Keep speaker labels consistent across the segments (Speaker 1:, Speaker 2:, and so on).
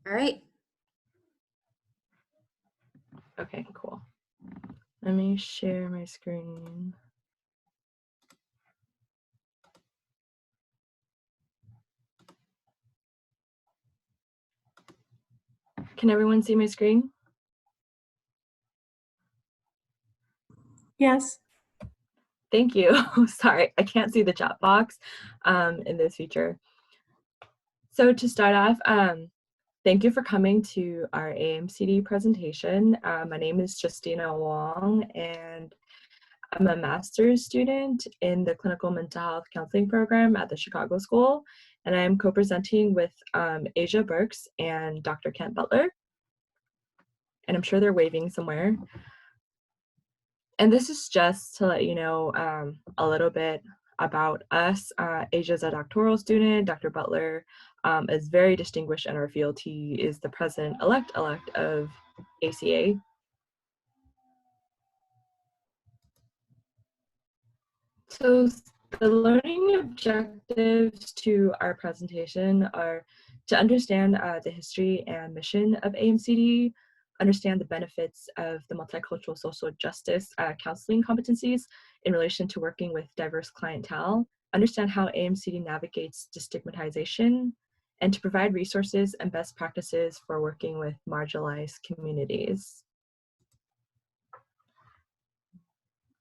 Speaker 1: All right.
Speaker 2: Okay, cool. Let me share my screen. Can everyone see my screen?
Speaker 3: Yes.
Speaker 2: Thank you. Sorry, I can't see the chat box in this feature. So to start off, thank you for coming to our AMCD presentation. My name is Justina Wong, and I'm a master's student in the Clinical Mental Health Counseling Program at the Chicago School, and I'm co-presenting with Asia Burks and Dr. Kent Butler. And I'm sure they're waving somewhere. And this is just to let you know a little bit about us. Asia's a doctoral student. Dr. Butler is very distinguished in our field. He is the president-elect of ACA. So the learning objectives to our presentation are to understand the history and mission of AMCD, understand the benefits of the multicultural social justice counseling competencies in relation to working with diverse clientele, understand how AMCD navigates destigmatization, and to provide resources and best practices for working with marginalized communities.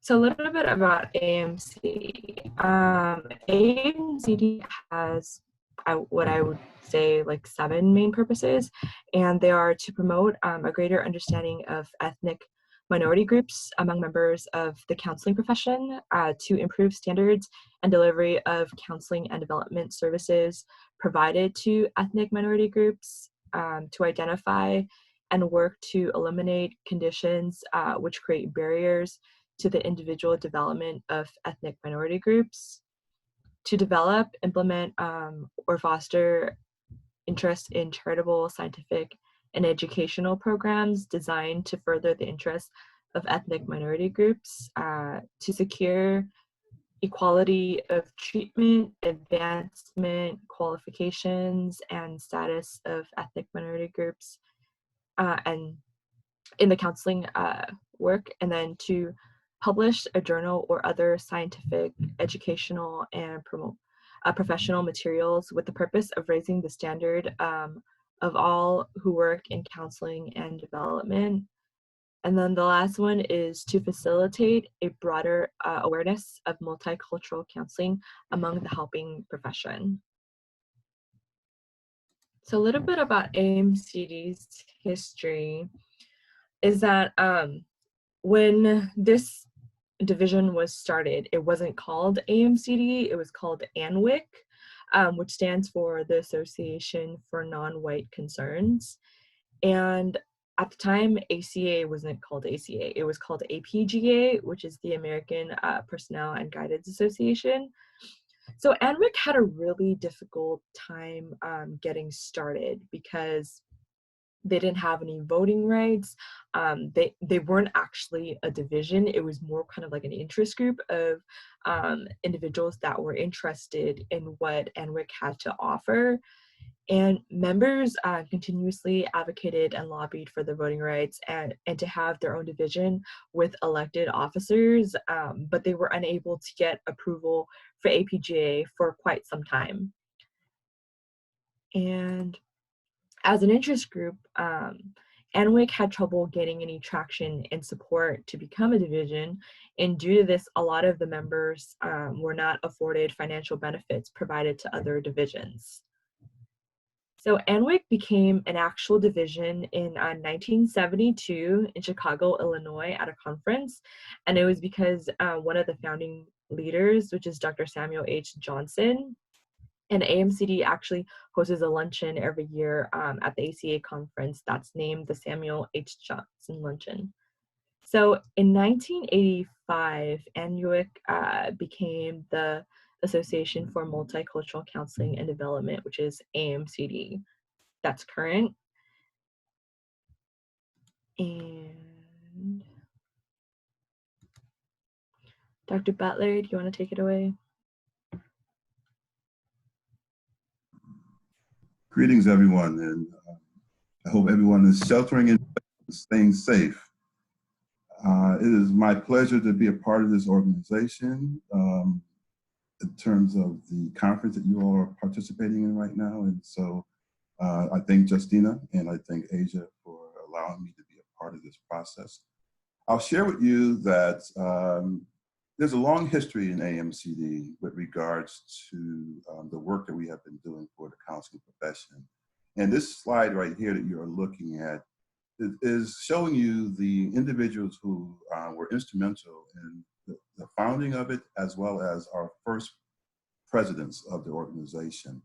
Speaker 2: So a little bit about AMCD. AMCD has what I would say like 7 main purposes, and they are to promote a greater understanding of ethnic minority groups among members of the counseling profession, to improve standards and delivery of counseling and development services provided to ethnic minority groups, to identify and work to eliminate conditions which create barriers to the individual development of ethnic minority groups, to develop, implement, or foster interest in charitable, scientific, and educational programs designed to further the interests of ethnic minority groups, to secure equality of treatment, advancement, qualifications, and status of ethnic minority groups, and in the counseling work, and then to publish a journal or other scientific, educational, and professional materials with the purpose of raising the standard of all who work in counseling and development. And then the last one is to facilitate a broader awareness of multicultural counseling among the helping profession. So a little bit about AMCD's history is that when this division was started, it wasn't called AMCD, it was called ANWIC, which stands for the Association for Non-White Concerns. And at the time, ACA wasn't called ACA, it was called APGA, which is the American Personnel and Guidance Association. So ANWIC had a really difficult time getting started because they didn't have any voting rights. They weren't actually a division. It was more kind of like an interest group of individuals that were interested in what ANWIC had to offer. And members continuously advocated and lobbied for their voting rights and to have their own division with elected officers, but they were unable to get approval for APGA for quite some time. And as an interest group, ANWIC had trouble getting any traction and support to become a division, and due to this, a lot of the members were not afforded financial benefits provided to other divisions. So ANWIC became an actual division in 1972 in Chicago, Illinois at a conference, and it was because one of the founding leaders, which is Dr. Samuel H. Johnson, and AMCD actually hosts a luncheon every year at the ACA conference that's named the Samuel H. Johnson Luncheon. So in 1985, ANWIC became the Association for Multicultural Counseling and Development, which is AMCD. That's current. And Dr. Butler, do you want to take it away?
Speaker 4: Greetings, everyone, and
Speaker 1: I hope everyone is sheltering in place, staying safe. It is my pleasure to be a part of this organization in terms of the conference that you all are participating in right now. And so I thank Justina and I thank Asia for allowing me to be a part of this process. I'll share with you that there's a long history in AMCD with regards to the work that we have been doing for the counseling profession. And this slide right here that you're looking at is showing you the individuals who were instrumental in the founding of it, as well as our first presidents of the organization.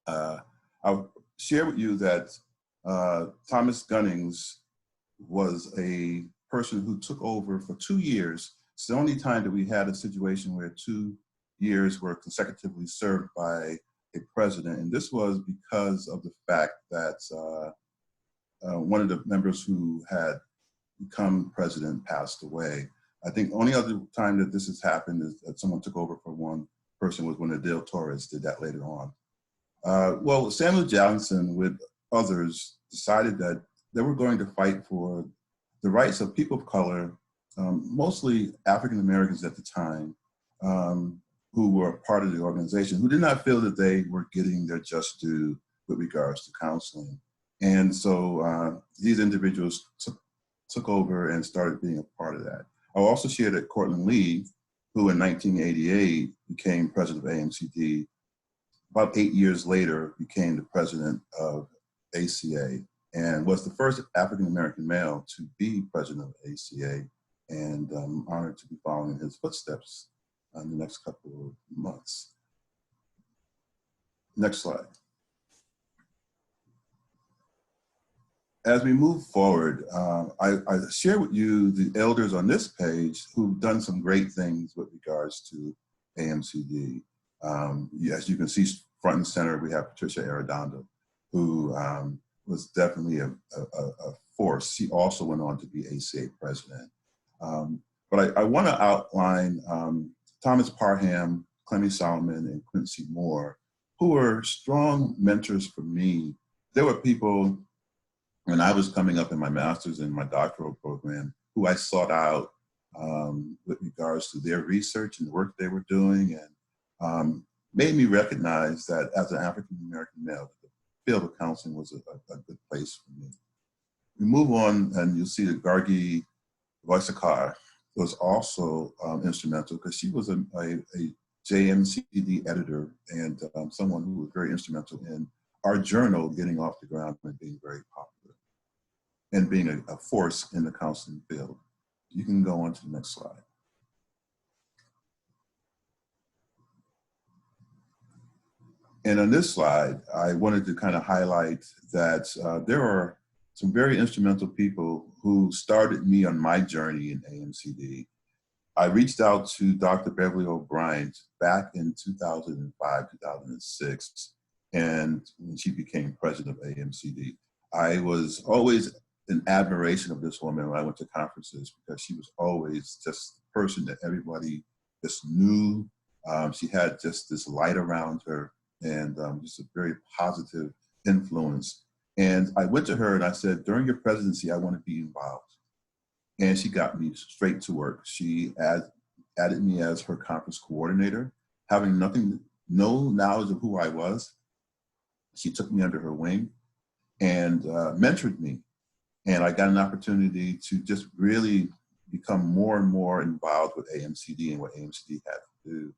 Speaker 1: I'll share with you that Thomas Gunnings was a person who took over for 2 years. It's the only time that we had a situation where 2 years were consecutively served by a president. And this was because of the fact that one of the members who had become president passed away. I think the only other time that this has happened is that someone took over for one person was when Adele Torres did that later on. Well, Samuel Johnson with others decided that they were going to fight for the rights of people of color, mostly African Americans at the time, who were part of the organization, who did not feel that they were getting their just due with regards to counseling. And so these individuals took over and started being a part of that. I'll also share that Cortland Lee, who in 1988 became president of AMCD, about 8 years later became the president of ACA and was the first African-American male to be president of ACA, and I'm honored to be following in his footsteps in the next couple of months. Next slide. As we move forward, I share with you the elders on this page who've done some great things with regards to AMCD. As you can see, front and center, we have Patricia Arredondo, who was definitely a force. She also went on to be ACA president. But I want to outline Thomas Parham, Clemmy Solomon, and Quincy Moore, who were strong mentors for me. There were people, when I was coming up in my master's and my doctoral program, who I sought out with regards to their research and the work they were doing, and made me recognize that as an African-American male, the field of counseling was a good place for me. We move on, and you'll see that Gargi Vaisakar was also instrumental, because she was a JMCD editor and someone who was very instrumental in our journal getting off the ground and being very popular and being a force in the counseling field. You can go on to the next slide. And on this slide, I wanted to kind of highlight that there are some very instrumental people who started me on my journey in AMCD. I reached out to Dr. Beverly O'Brien back in 2005, 2006, and when she became president of AMCD. I was always in admiration of this woman when I went to conferences, because she was always just the person that everybody just knew. She had just this light around her, and just a very positive influence. And I went to her and I said, during your presidency, I want to be involved. And she got me straight to work. She added me as her conference coordinator, having no knowledge of who I was. She took me under her wing and mentored me. And I got an opportunity to just really become more and more involved with AMCD and what AMCD had to do.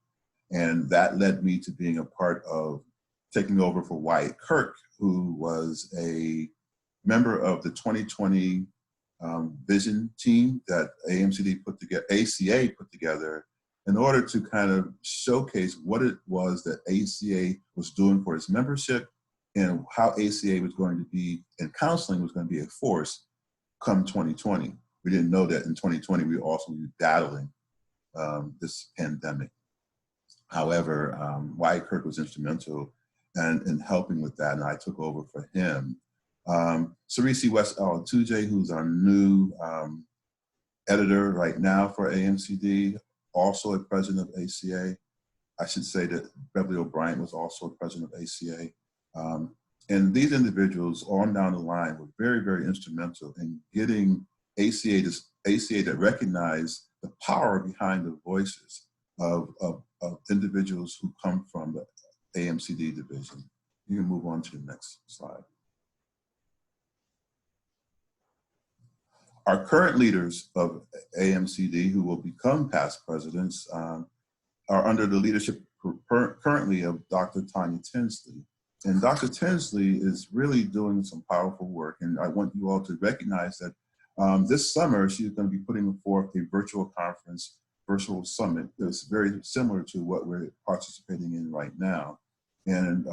Speaker 1: And that led me to being a part of taking over for Wyatt Kirk, who was a member of the 2020 vision team that AMCD put together, ACA put together, in order to kind of showcase what it was that ACA was doing for its membership and how ACA was going to be, and counseling was going to be a force come 2020. We didn't know that in 2020 we would also be battling this pandemic. However, Wyatt Kirk was instrumental in helping with that, and I took over for him. Sarisi West Tujay, who's our new editor right now for AMCD, also a president of ACA. I should say that Beverly O'Brien was also a president of ACA. And these individuals on down the line were very, very instrumental in getting ACA to recognize the power behind the voices of individuals who come from the AMCD division. You can move on to the next slide. Our current leaders of AMCD, who will become past presidents, are under the leadership currently of Dr. Tanya Tinsley. And Dr. Tinsley is really doing some powerful work. And I want you all to recognize that this summer, she's going to be putting forth a virtual conference, virtual summit that's very similar to what we're participating in right now. And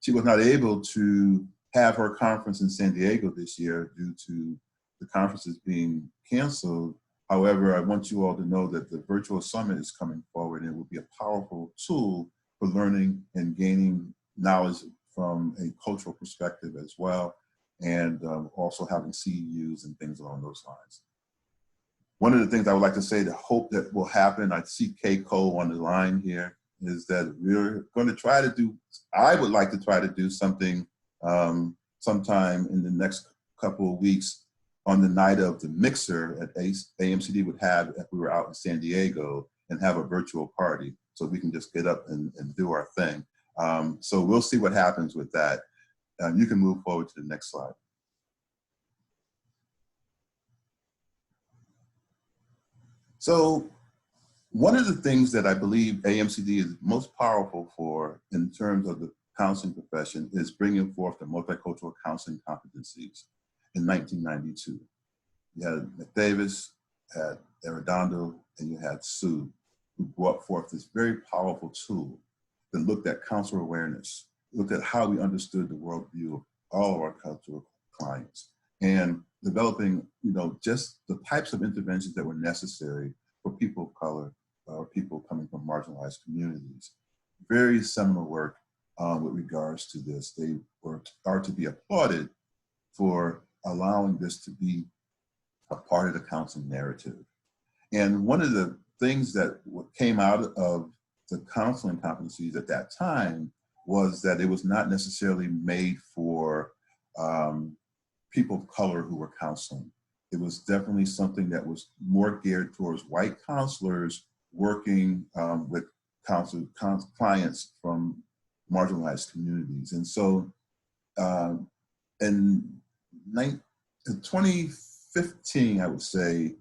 Speaker 1: she was not able to have her conference in San Diego this year due to the conferences being canceled. However, I want you all to know that the virtual summit is coming forward and it will be a powerful tool for learning and gaining knowledge from a cultural perspective as well, and also having CEUs and things along those lines. One of the things I would like to say, the hope that will happen, I see Kay Cole on the line here, is that we're going to try to do, I would like to try to do something sometime in the next couple of weeks on the night of the mixer at AMCD would have if we were out in San Diego and have a virtual party so we can just get up and do our thing. So we'll see what happens with that. You can move forward to the next slide. So one of the things that I believe AMCD is most powerful for in terms of the counseling profession is bringing forth the multicultural counseling competencies in 1992. You had McDavis, had Arredondo, and you had Sue, who brought forth this very powerful tool that looked at counselor awareness, looked at how we understood the worldview of all of our cultural clients, and developing, just the types of interventions that were necessary for people of color or people coming from marginalized communities. Very seminal work with regards to this. They are to be applauded for allowing this to be a part of the counseling narrative. And one of the things that came out of the counseling competencies at that time was that it was not necessarily made for people of color who were counseling. It was definitely something that was more geared towards white counselors working with clients from marginalized communities. And so in 2015, I would say,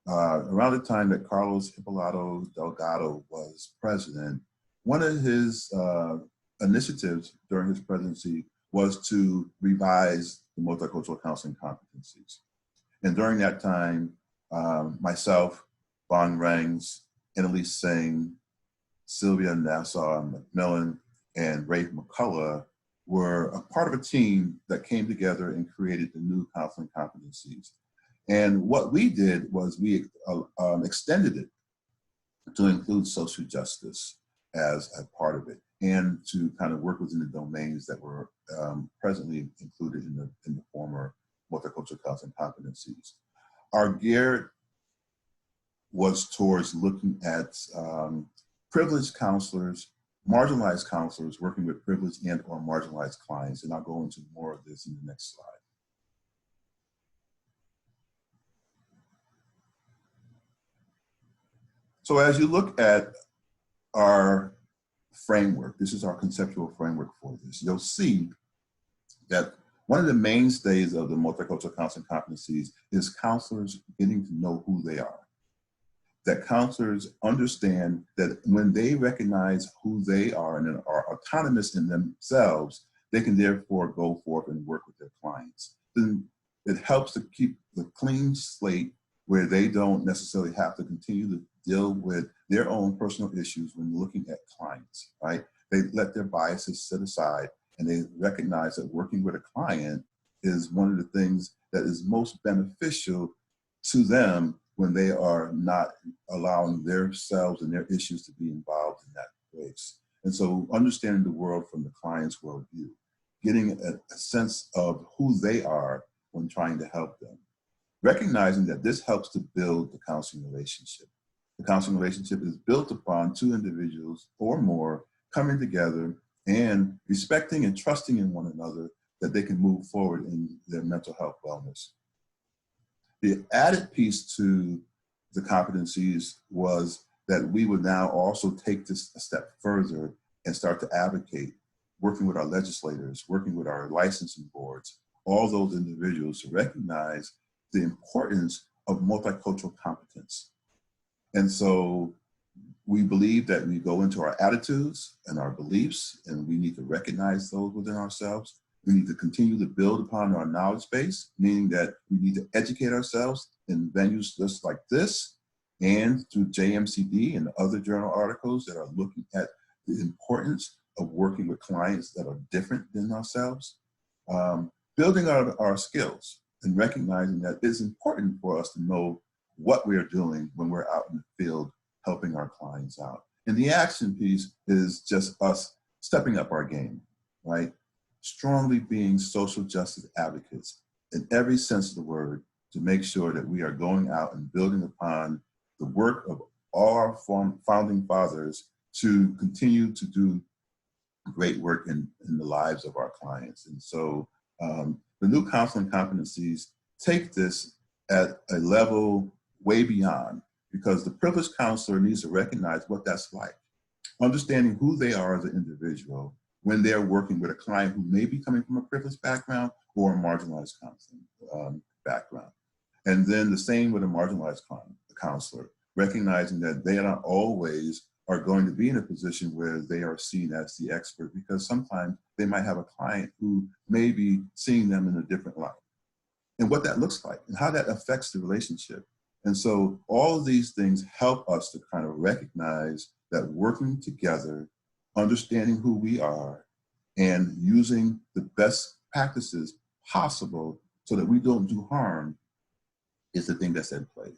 Speaker 1: around the time that Carlos Hippolyto Delgado was president, one of his initiatives during his presidency was to revise the multicultural counseling competencies. And during that time, myself, Bon Rangs, Annalise Singh, Sylvia Nassau McMillan, and Rafe McCullough were a part of a team that came together and created the new counseling competencies. And what we did was we extended it to include social justice as a part of it, and to kind of work within the domains that were presently included in the former multicultural counseling competencies. Our gear was towards looking at privileged counselors, marginalized counselors working with privileged and or marginalized clients, and I'll go into more of this in the next slide. So as you look at our framework, this is our conceptual framework for this, you'll see that one of the mainstays of the multicultural counseling competencies is counselors getting to know who they are. That counselors understand that when they recognize who they are and are autonomous in themselves, they can therefore go forth and work with their clients. Then it helps to keep the clean slate where they don't necessarily have to continue to deal with their own personal issues when looking at clients, right? They let their biases sit aside and they recognize that working with a client is one of the things that is most beneficial to them when they are not allowing themselves and their issues to be involved in that place. And so understanding the world from the client's worldview, getting a sense of who they are when trying to help them, recognizing that this helps to build the counseling relationship. The counseling relationship is built upon two individuals or more coming together and respecting and trusting in one another that they can move forward in their mental health wellness. The added piece to the competencies was that we would now also take this a step further and start to advocate, working with our legislators, working with our licensing boards, all those individuals to recognize the importance of multicultural competence. And so we believe that we go into our attitudes and our beliefs, and we need to recognize those within ourselves. We need to continue to build upon our knowledge base, meaning that we need to educate ourselves in venues just like this and through JMCD and other journal articles that are looking at the importance of working with clients that are different than ourselves. Building our skills and recognizing that it's important for us to know what we are doing when we're out in the field helping our clients out. And the action piece is just us stepping up our game, right? Strongly being social justice advocates in every sense of the word to make sure that we are going out and building upon the work of all our founding fathers to continue to do great work in the lives of our clients. And so the new counseling competencies take this at a level way beyond, because the privileged counselor needs to recognize what that's like. Understanding who they are as an individual when they're working with a client who may be coming from a privileged background or a marginalized counseling background. And then the same with a marginalized counselor, recognizing that they not always are going to be in a position where they are seen as the expert, because sometimes they might have a client who may be seeing them in a different light, and what that looks like and how that affects the relationship. And so all of these things help us to kind of recognize that working together, understanding who we are, and using the best practices possible so that we don't do harm is the thing that's at play.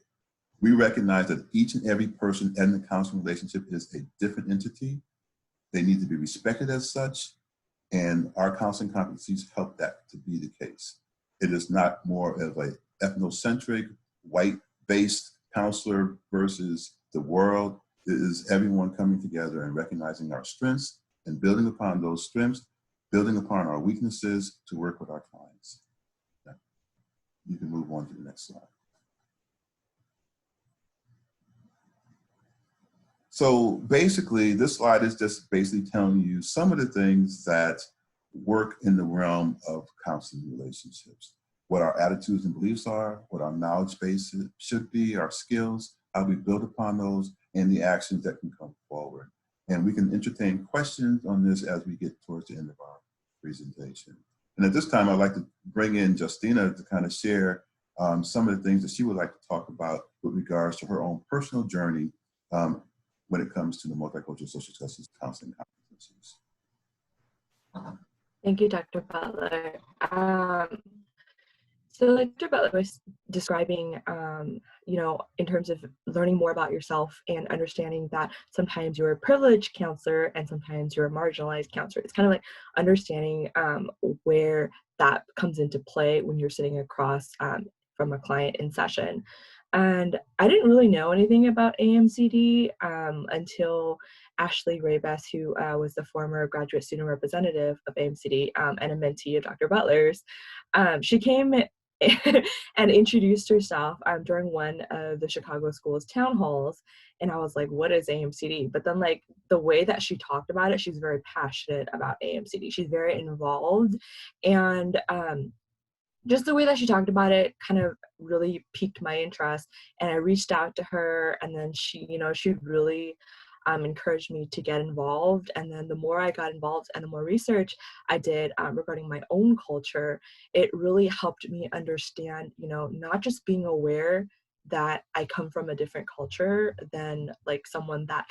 Speaker 1: We recognize that each and every person in the counseling relationship is a different entity. They need to be respected as such, and our counseling competencies help that to be the case. It is not more of a ethnocentric, white-based counselor versus the world. It is everyone coming together and recognizing our strengths and building upon those strengths, building upon our weaknesses to work with our clients. Yeah. You can move on to the next slide. So basically, this slide is just basically telling you some of the things that work in the realm of counseling relationships, what our attitudes and beliefs are, what our knowledge base should be, our skills, how we build upon those, and the actions that can come forward. And we can entertain questions on this as we get towards the end of our presentation. And at this time, I'd like to bring in Justina to kind of share some of the things that she would like to talk about with regards to her own personal journey when it comes to the multicultural social justice counseling competencies.
Speaker 2: Thank you, Dr. Butler. So like Dr. Butler was describing, in terms of learning more about yourself and understanding that sometimes you're a privileged counselor and sometimes you're a marginalized counselor. It's kind of like understanding where that comes into play when you're sitting across from a client in session. And I didn't really know anything about AMCD until Ashley Raybess, who was the former graduate student representative of AMCD and a mentee of Dr. Butler's. She came and introduced herself during one of the Chicago Schools town halls. And I was like, what is AMCD? But then like the way that she talked about it, she's very passionate about AMCD. She's very involved. And just the way that she talked about it kind of really piqued my interest, and I reached out to her, and then she really encouraged me to get involved. And then the more I got involved and the more research I did regarding my own culture, it really helped me understand, not just being aware that I come from a different culture than like someone that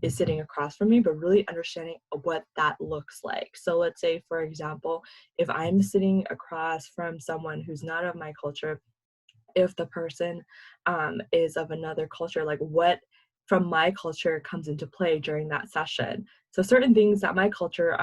Speaker 2: is sitting across from me, but really understanding what that looks like. So let's say, for example, if I'm sitting across from someone who's not of my culture, if the person is of another culture, like what from my culture comes into play during that session. So certain things that my culture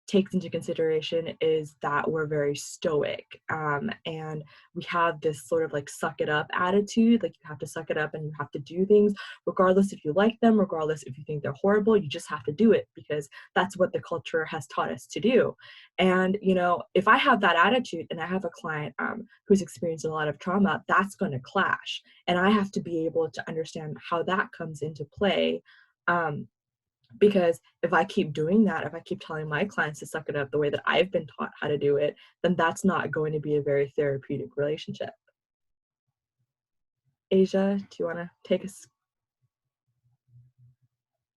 Speaker 2: takes into consideration is that we're very stoic, and we have this sort of like suck it up attitude. Like, you have to suck it up and you have to do things regardless if you like them, regardless if you think they're horrible. You just have to do it because that's what the culture has taught us to do. And if I have that attitude and I have a client who's experiencing a lot of trauma, that's going to clash, and I have to be able to understand how that comes into play. Because if I keep doing that, if I keep telling my clients to suck it up the way that I've been taught how to do it, then that's not going to be a very therapeutic relationship. Asia, do you want to take us?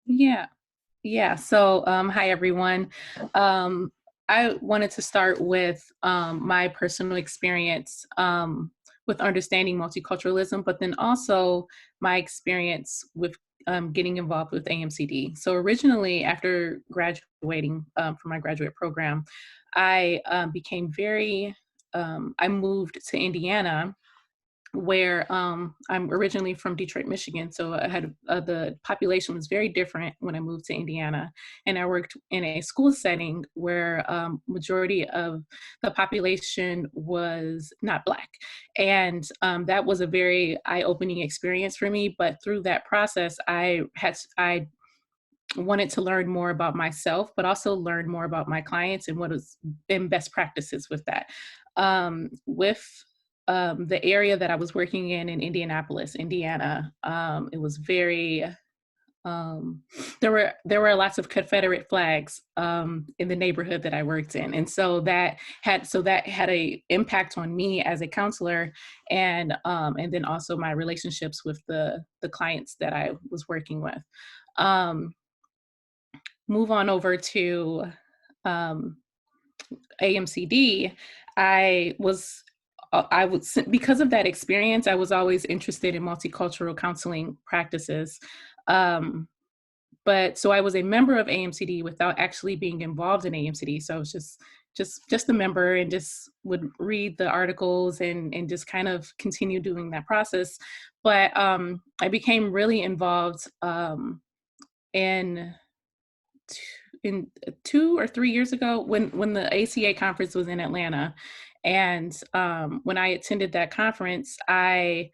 Speaker 3: Yeah. So, hi everyone. I wanted to start with my personal experience with understanding multiculturalism, but then also my experience with getting involved with AMCD. So originally, after graduating from my graduate program, I became I moved to Indiana, where I'm originally from Detroit, Michigan. So I had the population was very different when I moved to Indiana, and I worked in a school setting where majority of the population was not Black, and that was a very eye-opening experience for me. But through that process, I wanted to learn more about myself, but also learn more about my clients and what has been best practices with that. With the area that I was working in Indianapolis, Indiana, it was very there were lots of Confederate flags in the neighborhood that I worked in, and so that had a impact on me as a counselor, and then also my relationships with the clients that I was working with. Um, Move on over to um, AMCD. I was because of that experience, I was always interested in multicultural counseling practices. Um, but so I was a member of AMCD without actually being involved in AMCD. So I was just a member and just would read the articles and just kind of continue doing that process. But I became really involved in in 2 or 3 years ago when the ACA conference was in Atlanta. And when I attended that conference, I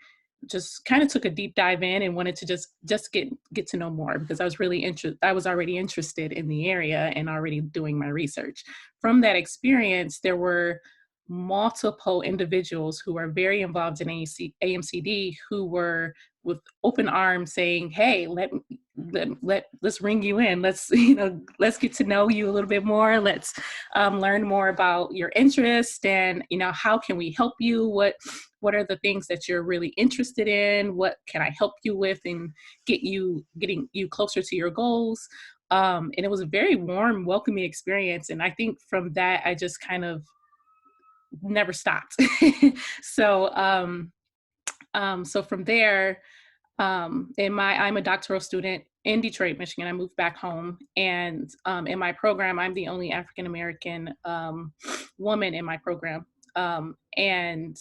Speaker 3: just kind of took a deep dive in and wanted to just get to know more, because I was already interested in the area and already doing my research. From that experience, there were multiple individuals who are very involved in AMCD who were with open arms saying, hey, let's bring you in. Let's get to know you a little bit more. Let's learn more about your interest, and how can we help you? What are the things that you're really interested in? What can I help you with and getting you closer to your goals? And it was a very warm, welcoming experience. And I think from that, I just kind of never stopped. so so from there, I'm a doctoral student in Detroit, Michigan. I moved back home, and in my program, I'm the only African American woman in my program, and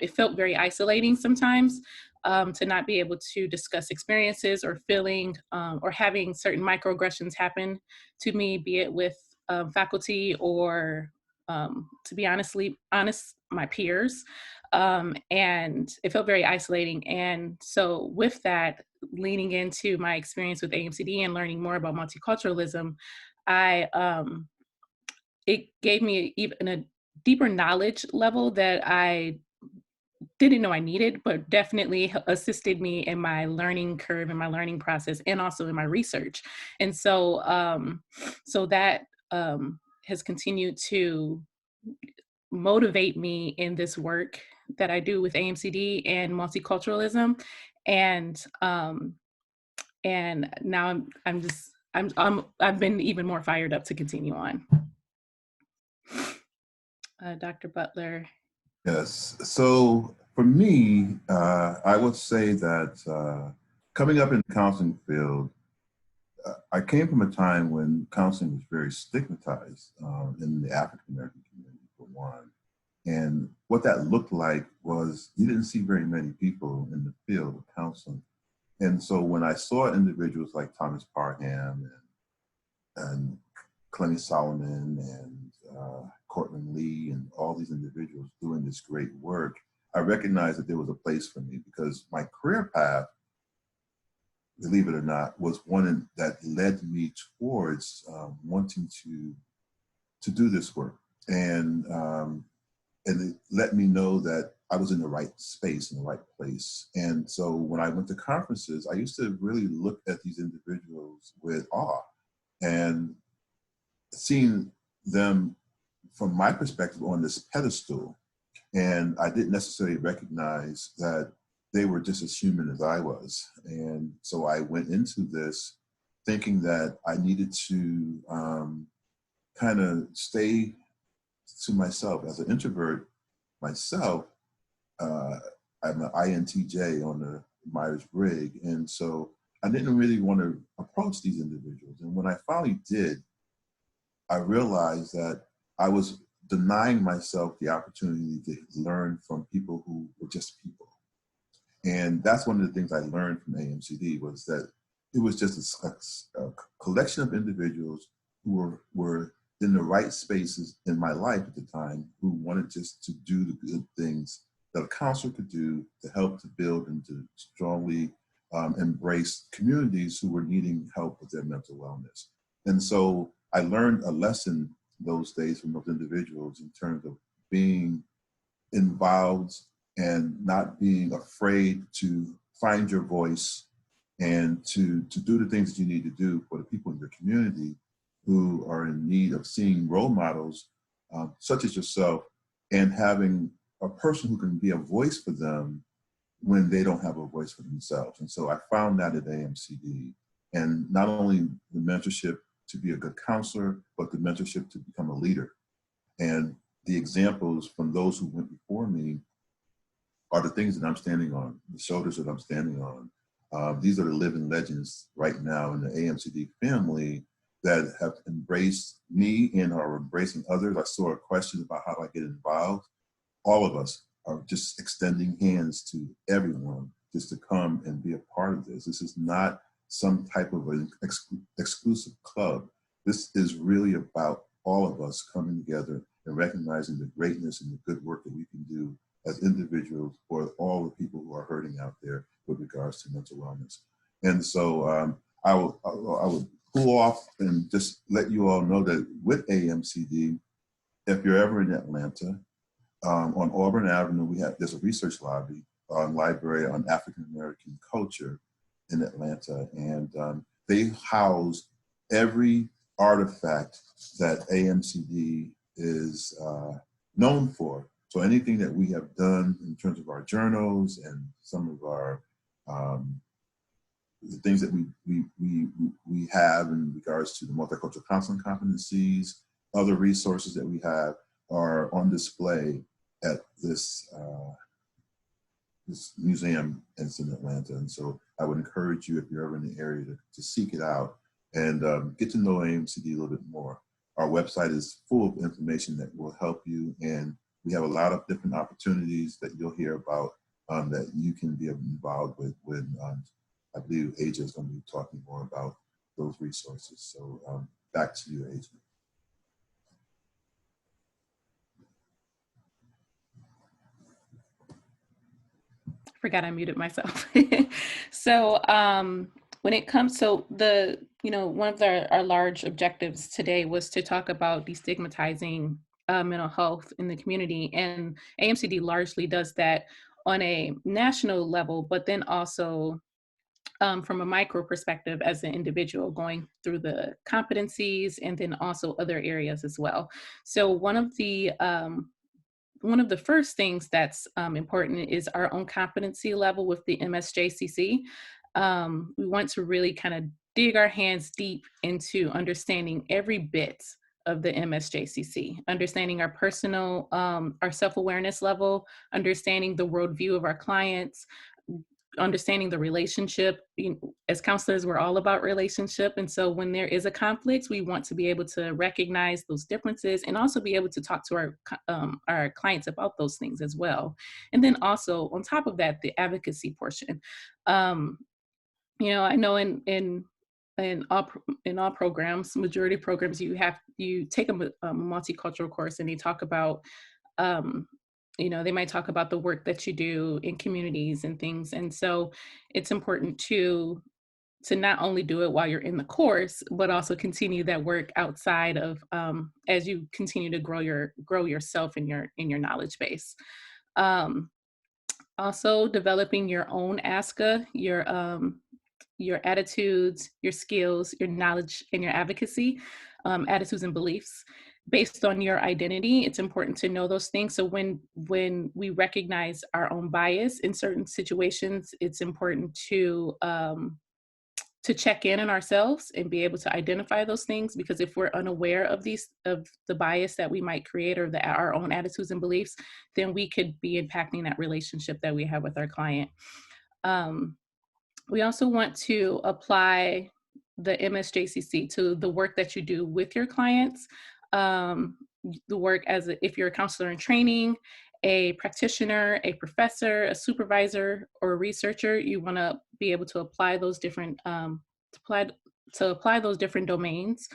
Speaker 3: it felt very isolating sometimes to not be able to discuss experiences or feeling or having certain microaggressions happen to me, be it with faculty or, to be honest, my peers. And it felt very isolating. And so with that, leaning into my experience with AMCD and learning more about multiculturalism, it gave me even a deeper knowledge level that I didn't know I needed, but definitely assisted me in my learning curve and my learning process, and also in my research. And so, so that has continued to motivate me in this work that I do with AMCD and multiculturalism. And and now I've been even more fired up to continue on. Dr. Butler.
Speaker 1: Yes. So for me, I would say that coming up in the counseling field, I came from a time when counseling was very stigmatized in the African American community, for one. And what that looked like was you didn't see very many people in the field of counseling. And so when I saw individuals like Thomas Parham and Clenny Solomon and Cortland Lee and all these individuals doing this great work, I recognized that there was a place for me, because my career path, believe it or not, was one that led me towards wanting to do this work. And it let me know that I was in the right space, in the right place. And so when I went to conferences, I used to really look at these individuals with awe, and seeing them from my perspective on this pedestal. And I didn't necessarily recognize that they were just as human as I was. And so I went into this thinking that I needed to kind of stay to myself. As an introvert myself, I'm an INTJ on the Myers-Brigg. And so I didn't really want to approach these individuals. And when I finally did, I realized that I was denying myself the opportunity to learn from people who were just people. And that's one of the things I learned from AMCD, was that it was just a collection of individuals who were in the right spaces in my life at the time, who wanted just to do the good things that a counselor could do to help to build and to strongly embrace communities who were needing help with their mental wellness. And so I learned a lesson those days from those individuals in terms of being involved and not being afraid to find your voice and to do the things that you need to do for the people in your community who are in need of seeing role models such as yourself, and having a person who can be a voice for them when they don't have a voice for themselves. And so I found that at AMCD, and not only the mentorship to be a good counselor, but the mentorship to become a leader. And the examples from those who went before me are the things that I'm standing on, the shoulders that I'm standing on. These are the living legends right now in the AMCD family that have embraced me and are embracing others. I saw a question about how I get involved. All of us are just extending hands to everyone just to come and be a part of this. This is not some type of an exclusive club. This is really about all of us coming together and recognizing the greatness and the good work that we can do as individuals for all the people who are hurting out there with regards to mental wellness. And so I would pull off and just let you all know that with AMCD, if you're ever in Atlanta, on Auburn Avenue, there's a research library on African American culture in Atlanta, and they house every artifact that AMCD is known for. So anything that we have done in terms of our journals and some of our the things that we have in regards to the multicultural counseling competencies, other resources that we have are on display at this this museum in Atlanta. And so I would encourage you, if you're ever in the area, to seek it out and get to know AMCD a little bit more. Our website is full of information that will help you, and we have a lot of different opportunities that you'll hear about that you can be involved with when I believe Aja is going to be talking more about those resources. So back to you, Aja.
Speaker 3: Forgot I muted myself. So when it comes to one of our large objectives today was to talk about destigmatizing mental health in the community. And AMCD largely does that on a national level, but then also from a micro perspective as an individual, going through the competencies and then also other areas as well. So one of the first things that's important is our own competency level with the MSJCC. We want to really kind of dig our hands deep into understanding every bit of the MSJCC, understanding our personal, our self-awareness level, understanding the worldview of our clients, understanding the relationship. As counselors, we're all about relationship. And so when there is a conflict, we want to be able to recognize those differences and also be able to talk to our clients about those things as well. And then also on top of that, the advocacy portion. I know in in all programs, majority programs, you take a multicultural course, and they talk about, they might talk about the work that you do in communities and things. And so it's important to not only do it while you're in the course, but also continue that work outside of, as you continue to grow yourself in your knowledge base. Also developing your own ASCA, your attitudes, your skills, your knowledge, and your advocacy, attitudes and beliefs based on your identity. It's important to know those things. So when we recognize our own bias in certain situations, it's important to check in on ourselves and be able to identify those things, because if we're unaware of the bias that we might create, or our own attitudes and beliefs, then we could be impacting that relationship that we have with our client. We also want to apply the MSJCC to the work that you do with your clients. The work if you're a counselor in training, a practitioner, a professor, a supervisor, or a researcher, you want to be able to apply those different apply those different domains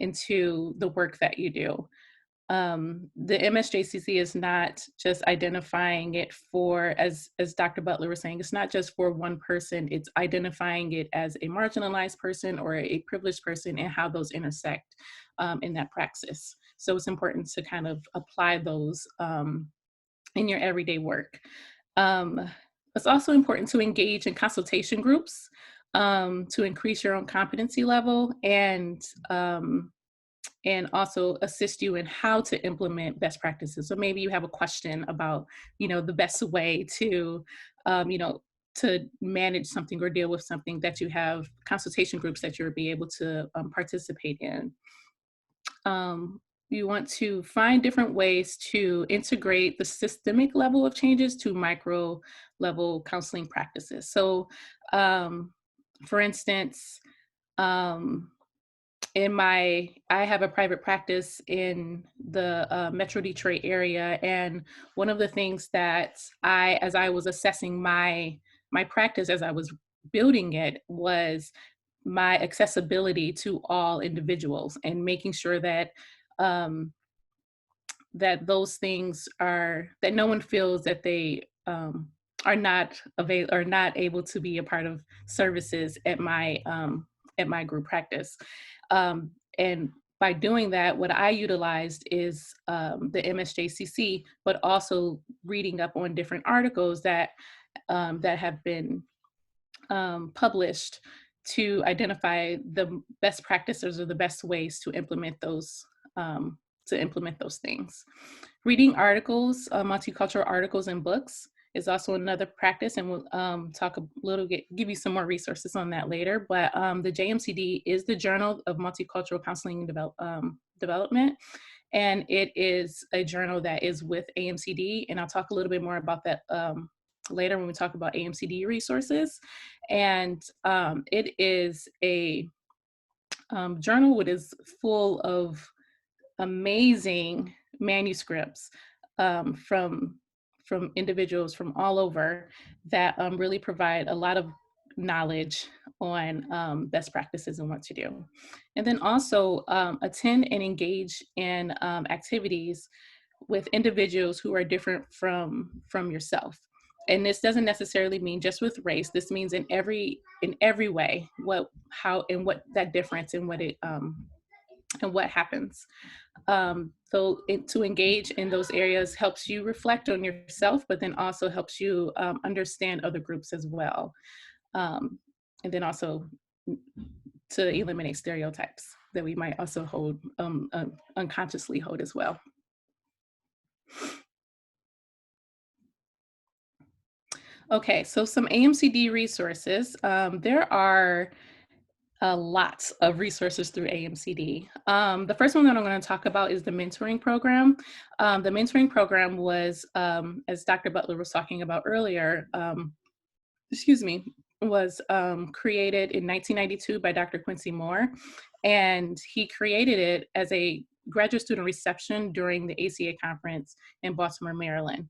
Speaker 3: into the work that you do. The MSJCC is not just identifying it for, as Dr. Butler was saying, it's not just for one person, it's identifying it as a marginalized person or a privileged person and how those intersect in that praxis. So it's important to kind of apply those in your everyday work. It's also important to engage in consultation groups to increase your own competency level, and also assist you in how to implement best practices. So maybe you have a question about, the best way to, to manage something or deal with something, that you have consultation groups that you'll be able to participate in. You want to find different ways to integrate the systemic level of changes to micro level counseling practices. So, for instance, I have a private practice in the Metro Detroit area, and one of the things that as I was assessing my practice, as I was building it, was my accessibility to all individuals, and making sure that that those things that no one feels that they are not able to be a part of services at my group practice. And by doing that, what I utilized is the MSJCC, but also reading up on different articles that have been published to identify the best practices or the best ways to implement those things. Reading articles, multicultural articles and books is also another practice, and we'll give you some more resources on that later. But the JMCD is the Journal of Multicultural Counseling and Development, and it is a journal that is with AMCD, and I'll talk a little bit more about that later when we talk about AMCD Resources. And it is a journal that is full of amazing manuscripts from individuals from all over that really provide a lot of knowledge on best practices and what to do. And then also attend and engage in activities with individuals who are different from yourself. And this doesn't necessarily mean just with race. This means in every way, what that difference and what it and what happens. So to engage in those areas helps you reflect on yourself, but then also helps you understand other groups as well. And then also to eliminate stereotypes that we might also hold, unconsciously hold as well. Okay, so some AMCD resources. There are lots of resources through AMCD. The first one that I'm going to talk about is the mentoring program. The mentoring program was, as Dr. Butler was talking about earlier, was created in 1992 by Dr. Quincy Moore, and he created it as a graduate student reception during the ACA conference in Baltimore, Maryland.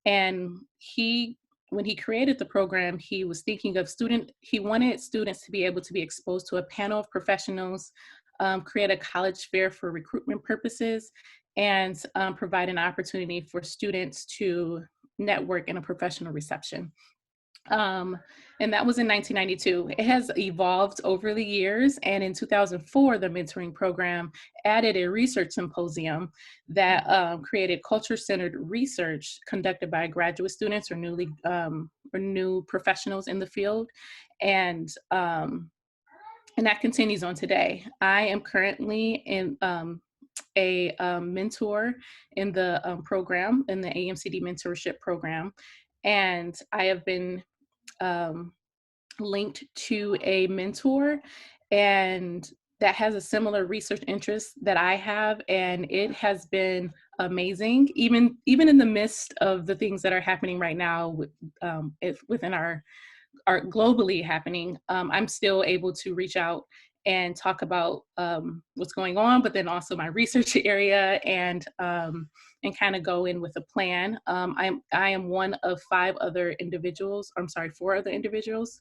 Speaker 3: And he when he created the program, he was thinking of he wanted students to be able to be exposed to a panel of professionals, create a college fair for recruitment purposes, and provide an opportunity for students to network in a professional reception. And that was in 1992. It has evolved over the years. And in 2004, the mentoring program added a research symposium that created culture-centered research conducted by graduate students or new professionals in the field. And that continues on today. I am currently in a mentor in the program, in the AMCD mentorship program. And I have been linked to a mentor, and that has a similar research interest that I have, and it has been amazing, even in the midst of the things that are happening right now within our globally happening. I'm still able to reach out and talk about what's going on, but then also my research area, and kind of go in with a plan. I am one of 4 other individuals.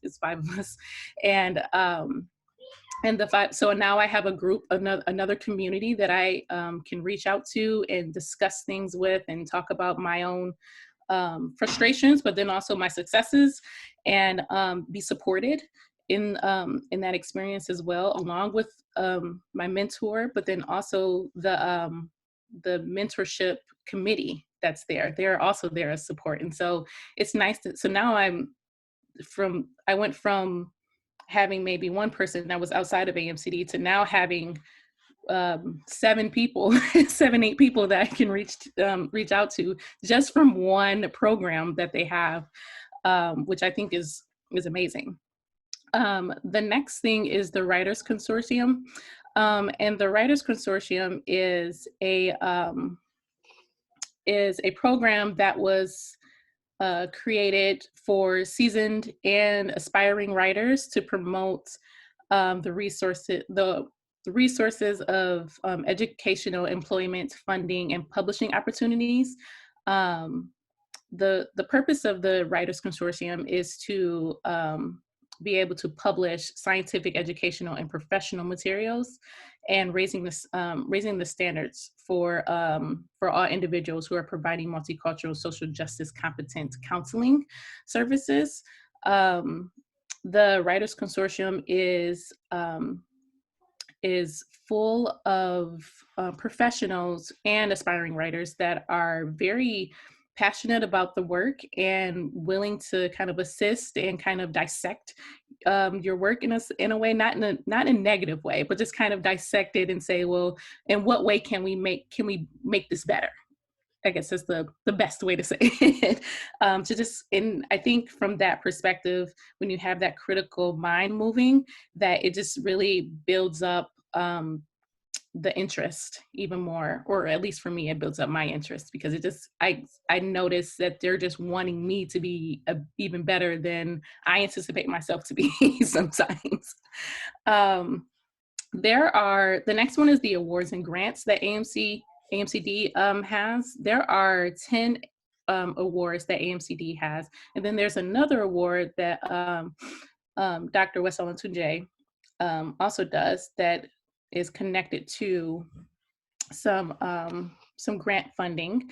Speaker 3: It's 5 of us, and the 5. So now I have a group, another community that I can reach out to and discuss things with, and talk about my own frustrations, but then also my successes, and be supported in that experience as well, along with my mentor, but then also the mentorship committee that's there. They're also there as support. And so it's nice so now I went from having maybe one person that was outside of AMCD to now having 7 people, 8 people that I can reach out to just from one program that they have, which I think is amazing. The next thing is the Writers Consortium, and the Writers Consortium is a program that was created for seasoned and aspiring writers to promote the resources of educational, employment, funding, and publishing opportunities. The purpose of the Writers Consortium is to be able to publish scientific, educational, and professional materials, and raising the standards for all individuals who are providing multicultural, social justice competent counseling services. The Writers Consortium is full of professionals and aspiring writers that are very passionate about the work and willing to kind of assist and kind of dissect your work in a way, not in a negative way, but just kind of dissect it and say, well, in what way can we make this better? I guess that's the best way to say it. And I think from that perspective, when you have that critical mind moving, that it just really builds up the interest even more, or at least for me, it builds up my interest, because it just, I notice that they're just wanting me to be even better than I anticipate myself to be sometimes. The next one is the awards and grants that AMCD has. There are 10 awards that AMCD has, and then there's another award that Dr. Wesela Tunje also does, that is connected to some grant funding.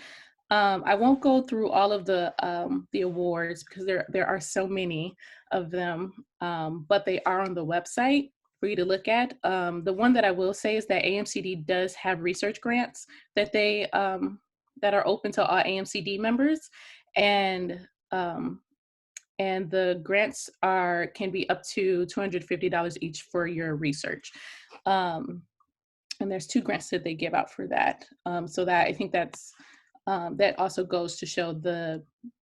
Speaker 3: I won't go through all of the awards, because there are so many of them, but they are on the website for you to look at. The one that I will say is that AMCD does have research grants that they that are open to all AMCD members, and the grants can be up to $250 each for your research. And there's 2 grants that they give out for that. So that, I think that's that also goes to show the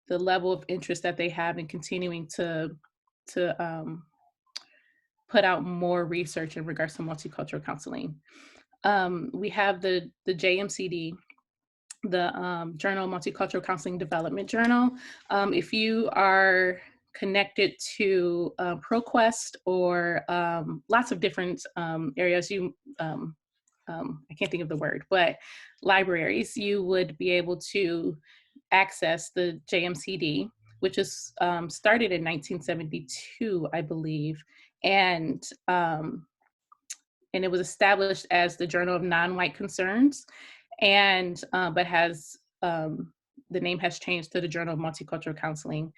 Speaker 3: level of interest that they have in continuing to put out more research in regards to multicultural counseling. We have the JMCD, the Journal Multicultural Counseling Development Journal. If you are connected to ProQuest or lots of different areas, I can't think of the word, but libraries, you would be able to access the JMCD. which is started in 1972, I believe, and it was established as the Journal of Non-White Concerns, and but has the name has changed to the Journal of Multicultural Counseling.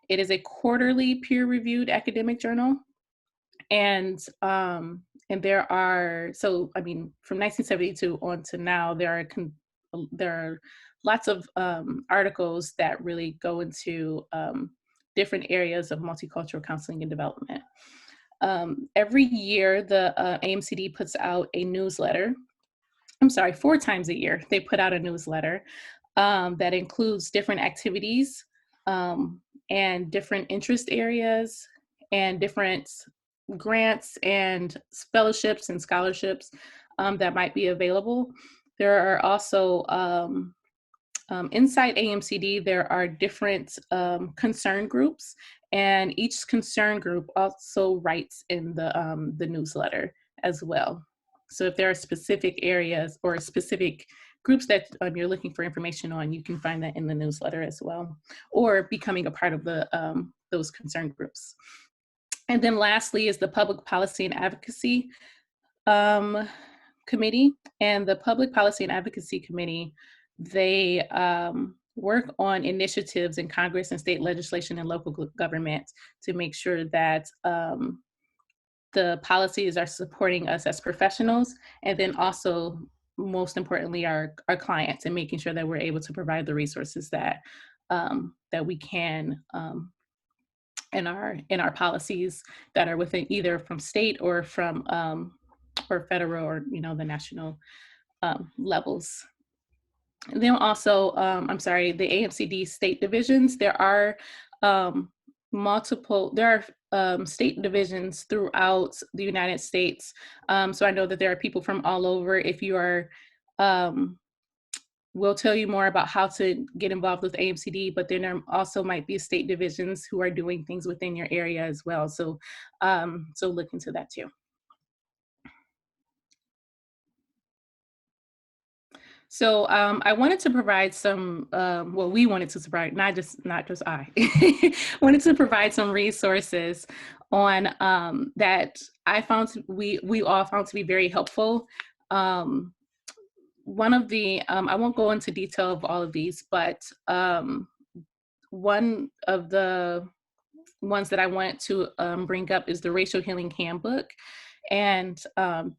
Speaker 3: It is a quarterly peer-reviewed academic journal, and there are, so I mean, from 1972 on to now, there are lots of articles that really go into different areas of multicultural counseling and development. Every year, the AMCD puts out a newsletter. I'm sorry, 4 times a year, they put out a newsletter that includes different activities and different interest areas and different grants and fellowships and scholarships that might be available. There are also inside AMCD, there are different concern groups, and each concern group also writes in the newsletter as well. So if there are specific areas or specific groups that you're looking for information on, you can find that in the newsletter as well, or becoming a part of the those concern groups. And then lastly is the Public Policy and Advocacy Committee. And the Public Policy and Advocacy Committee, they work on initiatives in Congress and state legislation and local government to make sure that the policies are supporting us as professionals, and then also, most importantly, our clients, and making sure that we're able to provide the resources that that we can in our policies that are within either from state or from or federal or the national levels. And then also, I'm sorry, the AMCD state divisions, there are state divisions throughout the United States. So I know that there are people from all over. If you are, we'll tell you more about how to get involved with AMCD, but then there also might be state divisions who are doing things within your area as well. So, so look into that too. So I wanted to provide some, well, we wanted to provide, not just I, wanted to provide some resources on that I found, we all found to be very helpful. One of the, I won't go into detail of all of these, but one of the ones that I want to bring up is the Racial Healing Handbook. And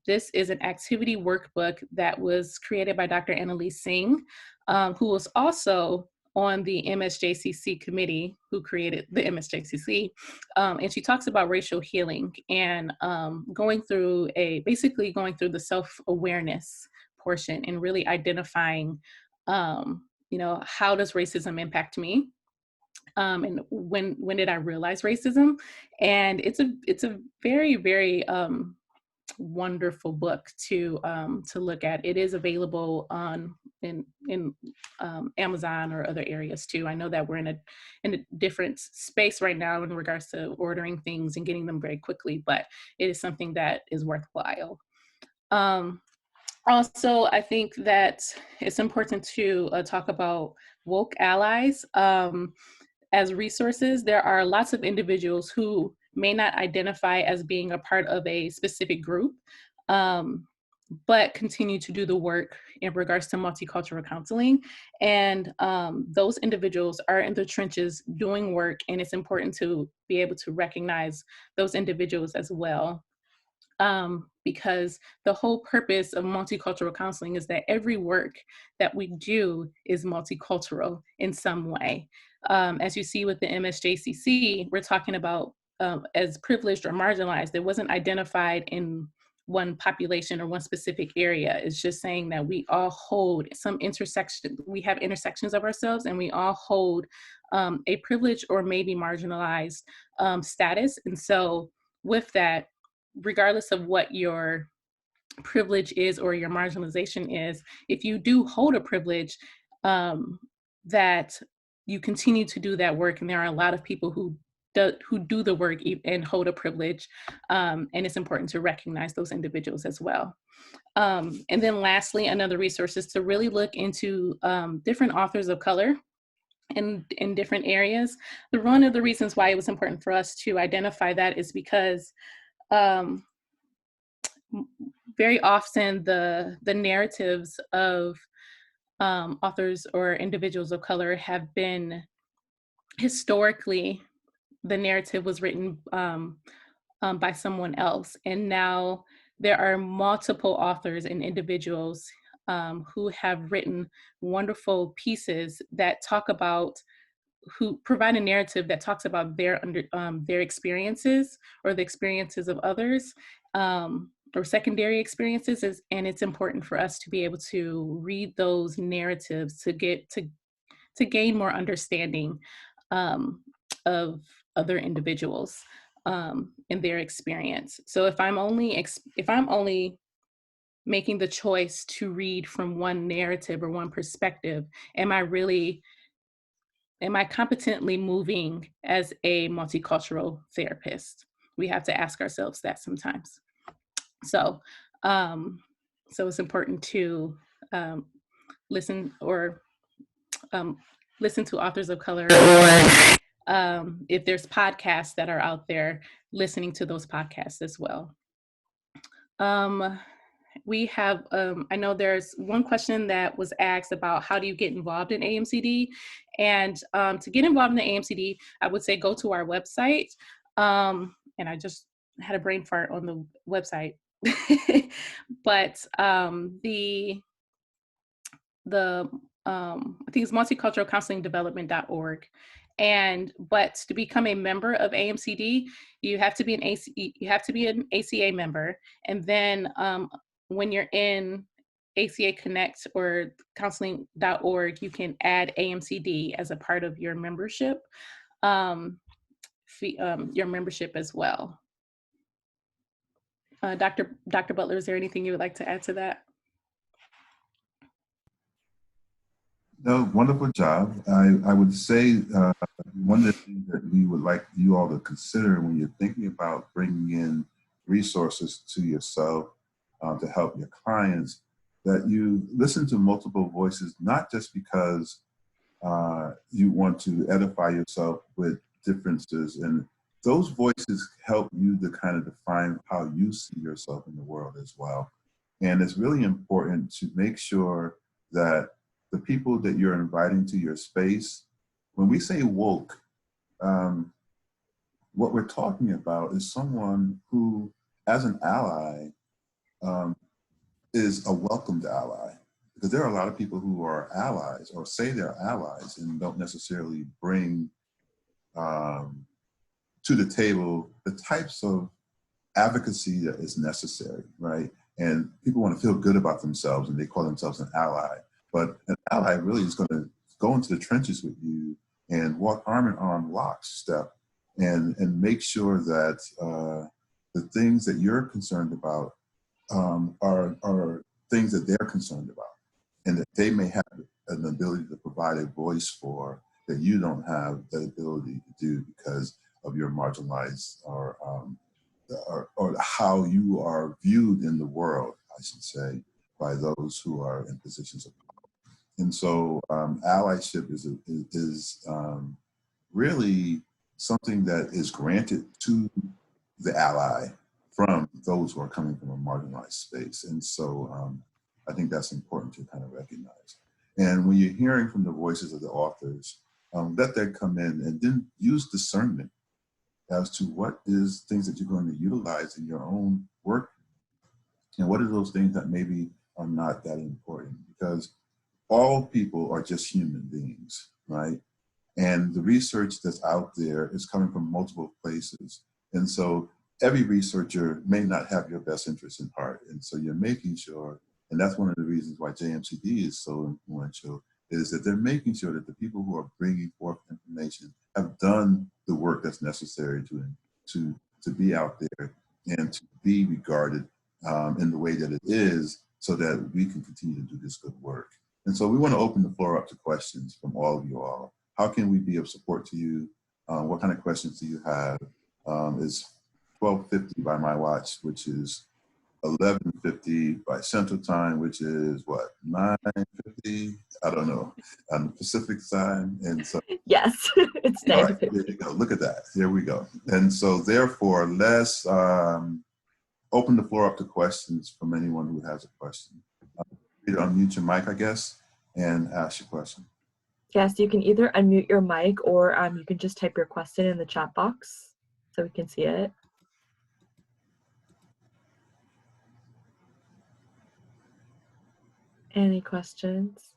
Speaker 3: this is an activity workbook that was created by Dr. Annalise Singh, who was also on the MSJCC committee, who created the MSJCC. And she talks about racial healing and basically going through the self-awareness portion and really identifying, how does racism impact me? And when did I realize racism? And it's a very, very wonderful book to look at. It is available in Amazon or other areas too. I know that we're in a different space right now in regards to ordering things and getting them very quickly, but it is something that is worthwhile. Also, I think that it's important to talk about woke allies. As resources, there are lots of individuals who may not identify as being a part of a specific group, but continue to do the work in regards to multicultural counseling. And those individuals are in the trenches doing work, and it's important to be able to recognize those individuals as well. Because the whole purpose of multicultural counseling is that every work that we do is multicultural in some way. As you see with the MSJCC, we're talking about as privileged or marginalized. It wasn't identified in one population or one specific area. It's just saying that we all hold some intersection. We have intersections of ourselves, and we all hold a privileged or maybe marginalized status. And so with that, regardless of what your privilege is or your marginalization is, if you do hold a privilege, that you continue to do that work. And there are a lot of people who do the work and hold a privilege. And it's important to recognize those individuals as well. And then lastly, another resource is to really look into different authors of color in different areas. One of the reasons why it was important for us to identify that is because very often the narratives of authors or individuals of color have been historically, the narrative was written by someone else. And now there are multiple authors and individuals who have written wonderful pieces that talk about, who provide a narrative that talks about their experiences or the experiences of others, or secondary experiences. And it's important for us to be able to read those narratives to gain more understanding of other individuals and their experience. So if I'm only making the choice to read from one narrative or one perspective, am I competently moving as a multicultural therapist? We have to ask ourselves that sometimes. So, so it's important to listen to authors of color, or if there's podcasts that are out there, listening to those podcasts as well. We have, I know there's one question that was asked about how do you get involved in AMCD? And to get involved in the AMCD, I would say go to our website. And I just had a brain fart on the website. But I think it's multiculturalcounselingdevelopment.org. But to become a member of AMCD, you have to be an ACA member. And then when you're in ACA Connect or counseling.org, you can add AMCD as a part of your membership, as well. Dr. Butler, is there anything you would like to add to that?
Speaker 1: No, wonderful job. I would say one of the things that we would like you all to consider when you're thinking about bringing in resources to yourself to help your clients, that you listen to multiple voices, not just because you want to edify yourself with differences, and those voices help you to kind of define how you see yourself in the world as well. And it's really important to make sure that the people that you're inviting to your space, when we say woke, what we're talking about is someone who, as an ally, is a welcomed ally. Because there are a lot of people who are allies or say they're allies and don't necessarily bring to the table the types of advocacy that is necessary, right? And people want to feel good about themselves and they call themselves an ally. But an ally really is going to go into the trenches with you and walk arm in arm, lockstep, and make sure that the things that you're concerned about are things that they're concerned about, and that they may have an ability to provide a voice for that you don't have that ability to do because of your marginalized or how you are viewed in the world, I should say, by those who are in positions of power. And so allyship is really something that is granted to the ally from those who are coming from a marginalized space. And so I think that's important to kind of recognize. And when you're hearing from the voices of the authors, let that come in and then use discernment as to what is things that you're going to utilize in your own work and what are those things that maybe are not that important, because all people are just human beings, right? And the research that's out there is coming from multiple places. And so every researcher may not have your best interest in heart. And so you're making sure, and that's one of the reasons why JMCD is so influential, is that they're making sure that the people who are bringing forth information have done the work that's necessary to be out there and to be regarded in the way that it is, so that we can continue to do this good work. And so we want to open the floor up to questions from all of you all. How can we be of support to you? What kind of questions do you have? It's 12:50 by my watch, which is 11:50 by Central Time, which is what, 9:50? I don't know, on the Pacific time. And so,
Speaker 2: Yes, it's
Speaker 1: all right,
Speaker 2: 9:50.
Speaker 1: there you go. Look at that. Here we go. And so, therefore, let's open the floor up to questions from anyone who has a question. You unmute your mic, I guess, and ask your question.
Speaker 2: Yes, you can either unmute your mic or you can just type your question in the chat box so we can see it. Any questions?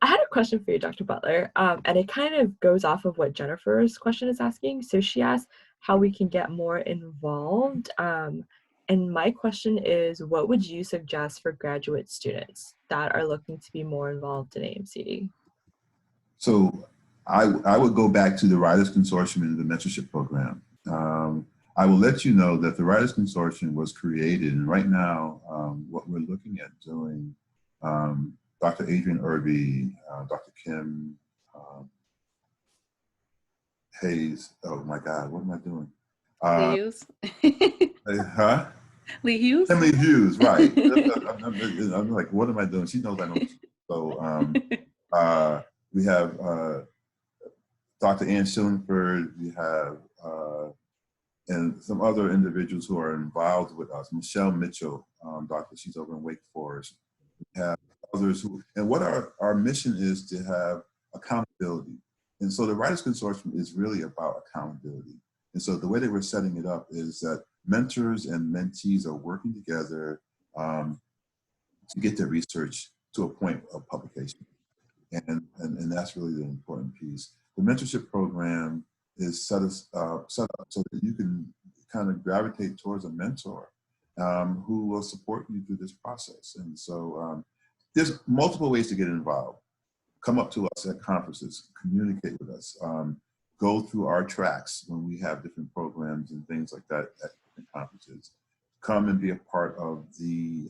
Speaker 2: I had a question for you, Dr. Butler, and it kind of goes off of what Jennifer's question is asking. So she asked how we can get more involved. And my question is, what would you suggest for graduate students that are looking to be more involved in AMCD?
Speaker 1: So I would go back to the Writers Consortium and the mentorship program. I will let you know that the Writers Consortium was created, and right now what we're looking at doing, Dr. Adrian Irby, Dr. Kim Hayes, oh my God, what am I doing?
Speaker 3: Lee Hughes.
Speaker 1: Huh?
Speaker 3: Lee Hughes?
Speaker 1: Emily Hughes, right. I'm like, what am I doing? She knows I know. So we have Dr. Ann Schillingford, we have, and some other individuals who are involved with us. Michelle Mitchell, doctor, she's over in Wake Forest. We have others who, and what our mission is to have accountability. And so the Writers Consortium is really about accountability. And so the way that we're setting it up is that mentors and mentees are working together to get their research to a point of publication. And that's really the important piece. The mentorship program is set up so that you can kind of gravitate towards a mentor who will support you through this process. And so there's multiple ways to get involved. Come up to us at conferences, communicate with us, go through our tracks when we have different programs and things like that at different conferences. Come and be a part of the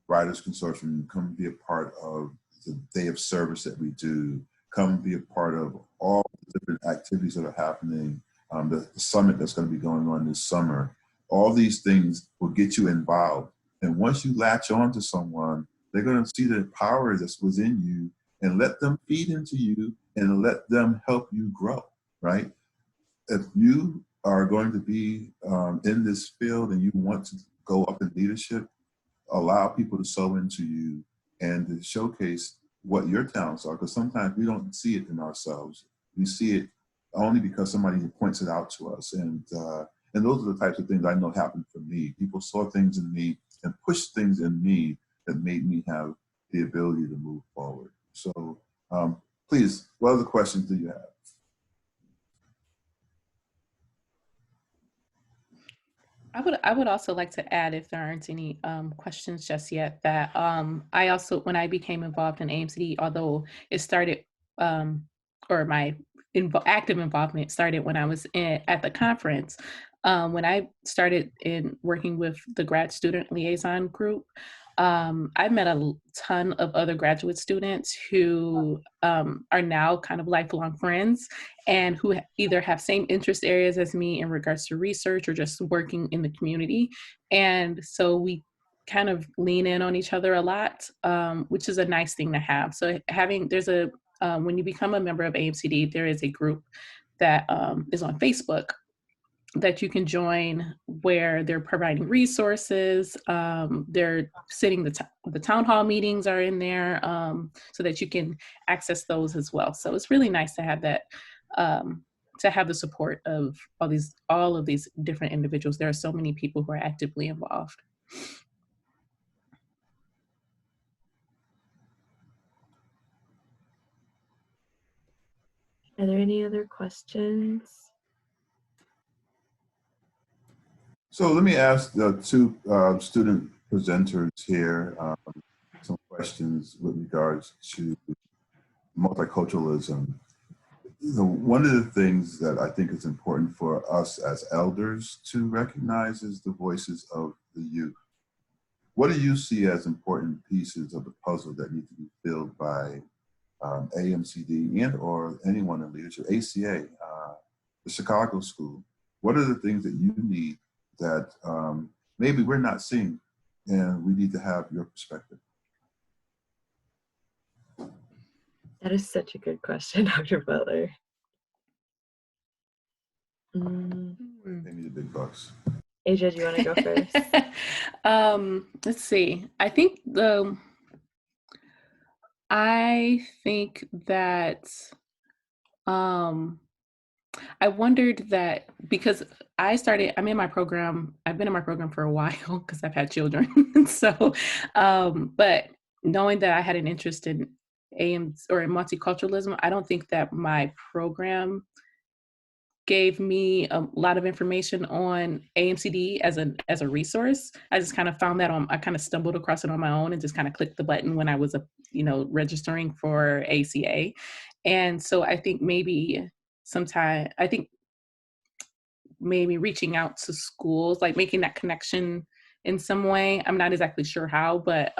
Speaker 1: Writers Consortium, come be a part of the day of service that we do, come be a part of all the different activities that are happening, the summit that's going to be going on this summer. All these things will get you involved. And once you latch on to someone, they're going to see the power that's within you and let them feed into you and let them help you grow, right? If you are going to be in this field and you want to go up in leadership, allow people to sow into you and to showcase what your talents are, because sometimes we don't see it in ourselves. We see it only because somebody points it out to us. And those are the types of things I know happened for me. People saw things in me and pushed things in me that made me have the ability to move forward. So please, what other questions do you have?
Speaker 3: I would also like to add, if there aren't any questions just yet, that I also, when I became involved in AMCD, although it started, or my active involvement started when I was at the conference, when I started in working with the grad student liaison group, I met a ton of other graduate students who are now kind of lifelong friends and who either have same interest areas as me in regards to research or just working in the community. And so we kind of lean in on each other a lot, which is a nice thing to have. So when you become a member of AMCD, there is a group that is on Facebook that you can join, where they're providing resources. They're sitting, the town hall meetings are in there, so that you can access those as well. So it's really nice to have that, to have the support of all of these different individuals. There are so many people who are actively involved.
Speaker 2: Are there any other questions?
Speaker 1: So let me ask the two student presenters here some questions with regards to multiculturalism. One of the things that I think is important for us as elders to recognize is the voices of the youth. What do you see as important pieces of the puzzle that need to be filled by AMCD and or anyone in leadership, ACA, the Chicago School? What are the things that you need that maybe we're not seeing, and we need to have your perspective.
Speaker 2: That is such a good question, Dr. Butler.
Speaker 1: Pay me the big bucks.
Speaker 2: Asia, do you want to go first?
Speaker 3: Let's see. I think that I wondered that because I'm in my program, I've been in my program for a while because I've had children. So, but knowing that I had an interest in in multiculturalism, I don't think that my program gave me a lot of information on AMCD as a resource. I just kind of found that I kind of stumbled across it on my own and just kind of clicked the button when I was registering for ACA. And so I think maybe maybe reaching out to schools, like making that connection in some way. I'm not exactly sure how, but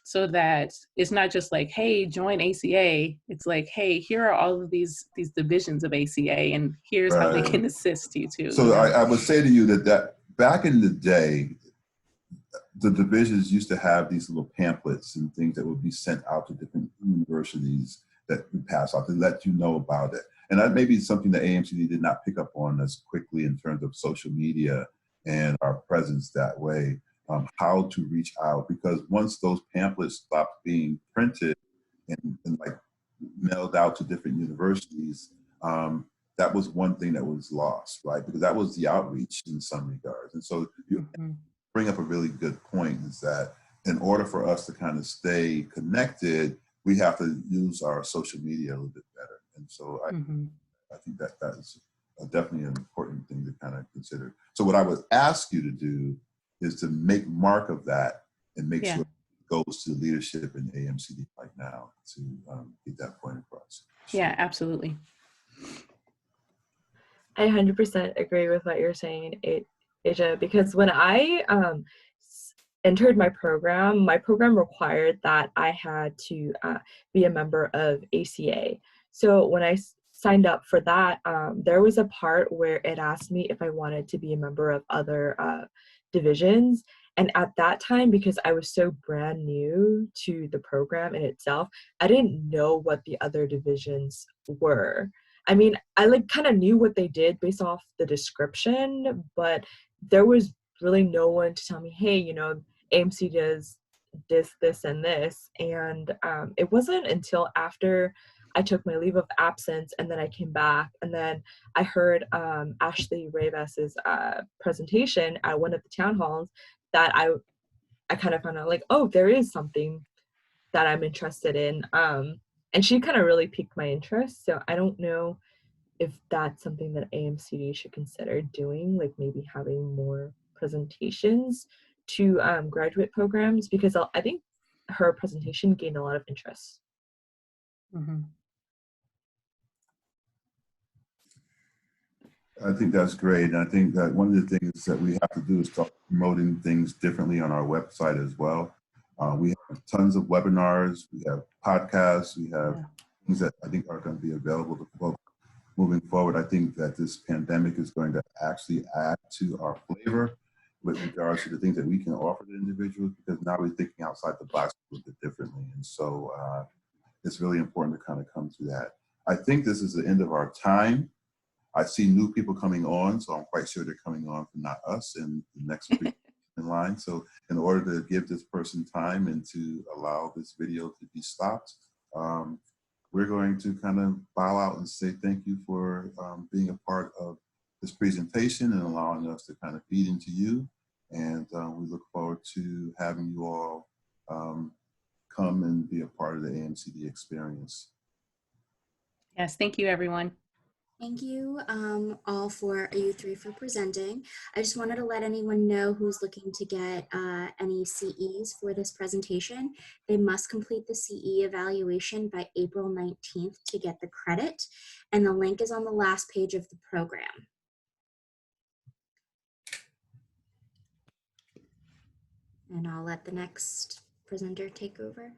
Speaker 3: so that it's not just like, hey, join ACA. It's like, hey, here are all of these divisions of ACA, and here's how they can assist you too.
Speaker 1: So I would say to you that back in the day, the divisions used to have these little pamphlets and things that would be sent out to different universities that we pass out to let you know about it. And that may be something that AMCD did not pick up on as quickly in terms of social media and our presence that way, how to reach out. Because once those pamphlets stopped being printed and like mailed out to different universities, that was one thing that was lost, right? Because that was the outreach in some regards. And so you bring up a really good point, is that in order for us to kind of stay connected, we have to use our social media a little bit better. And so I think that is definitely an important thing to kind of consider. So what I would ask you to do is to make mark of that and make sure it goes to leadership in AMCD right now to get that point across.
Speaker 3: Yeah, absolutely.
Speaker 2: I 100% agree with what you're saying, Asia, because when I entered my program required that I had to be a member of ACA. So when I signed up for that, there was a part where it asked me if I wanted to be a member of other divisions. And at that time, because I was so brand new to the program in itself, I didn't know what the other divisions were. I mean, I kind of knew what they did based off the description, but there was really no one to tell me, hey, AMC does this, and this. And it wasn't until after I took my leave of absence and then I came back and then I heard Ashley Reyes's presentation at one of the town halls that I kind of found out like, oh, there is something that I'm interested in. And she kind of really piqued my interest. So I don't know if that's something that AMCD should consider doing, like maybe having more presentations to graduate programs, because I think her presentation gained a lot of interest.
Speaker 1: I think that's great. And I think that one of the things that we have to do is start promoting things differently on our website as well. We have tons of webinars, we have podcasts, we have things that I think are going to be available to folks moving forward. I think that this pandemic is going to actually add to our flavor with regards to the things that we can offer to individuals, because now we're thinking outside the box a little bit differently. And so it's really important to kind of come to that. I think this is the end of our time. I see new people coming on, so I'm quite sure they're coming on from not us and the next person in line. So in order to give this person time and to allow this video to be stopped, we're going to kind of bow out and say thank you for being a part of this presentation and allowing us to kind of feed into you. And we look forward to having you all come and be a part of the AMCD experience.
Speaker 3: Yes, thank you, everyone.
Speaker 4: Thank you all for you three for presenting. I just wanted to let anyone know who's looking to get any CEs for this presentation. They must complete the CE evaluation by April 19th to get the credit, and the link is on the last page of the program. And I'll let the next presenter take over.